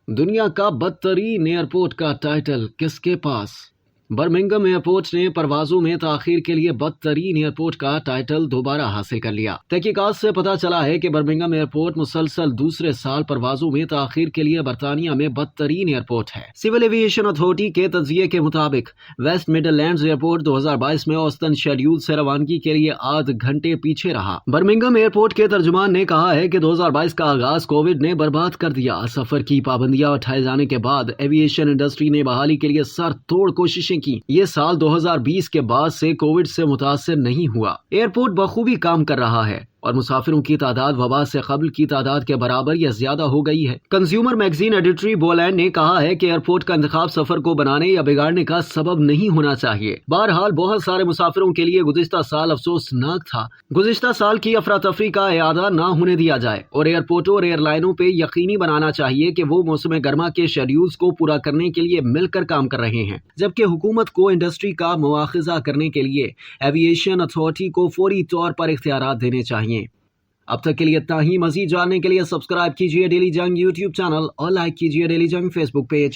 دنیا کا بدترین ایئرپورٹ کا ٹائٹل کس کے پاس؟ برمنگھم ایئرپورٹ نے پروازوں میں تاخیر کے لیے بدترین ایئرپورٹ کا ٹائٹل دوبارہ حاصل کر لیا۔ تحقیقات سے پتہ چلا ہے کہ برمنگھم ایئرپورٹ مسلسل دوسرے سال پروازوں میں تاخیر کے لیے برطانیہ میں بدترین ایئرپورٹ ہے۔ سول ایویشن اتھارٹی کے تجزیے کے مطابق ویسٹ مڈ لینڈز ایئرپورٹ 2022 میں اوسطاً شیڈول سے روانگی کے لیے آدھ گھنٹے پیچھے رہا۔ برمنگھم ایئرپورٹ کے ترجمان نے کہا ہے کہ 2022 کا آغاز کووڈ نے برباد کر دیا۔ سفر کی پابندیاں اٹھائے جانے کے بعد ایویشن انڈسٹری نے بحالی کے لیے سر توڑ کوششیں کی۔ یہ سال 2020 کے بعد سے کووڈ سے متاثر نہیں ہوا۔ ایئرپورٹ بخوبی کام کر رہا ہے اور مسافروں کی تعداد وبا سے قبل کی تعداد کے برابر یا زیادہ ہو گئی ہے۔ کنزیومر میگزین ایڈیٹری بولینڈ نے کہا ہے کہ ایئرپورٹ کا انتخاب سفر کو بنانے یا بگاڑنے کا سبب نہیں ہونا چاہیے۔ بہرحال بہت سارے مسافروں کے لیے گزشتہ سال افسوسناک تھا۔ گزشتہ سال کی افراتفری کا اعادہ نہ ہونے دیا جائے اور ایئرپورٹوں اور ایئر لائنوں پہ یقینی بنانا چاہیے کہ وہ موسم گرما کے شیڈولز کو پورا کرنے کے لیے مل کر کام کر رہے ہیں، جبکہ حکومت کو انڈسٹری کا مواخذہ کرنے کے لیے ایویشن اتھارٹی کو فوری طور پر اختیارات دینے چاہیے۔ اب تک کے لیے اتنا ہی۔ مزید جاننے کے لیے سبسکرائب کیجیے ڈیلی جنگ یوٹیوب چینل اور لائک کیجیے ڈیلی جنگ فیس بک پیج۔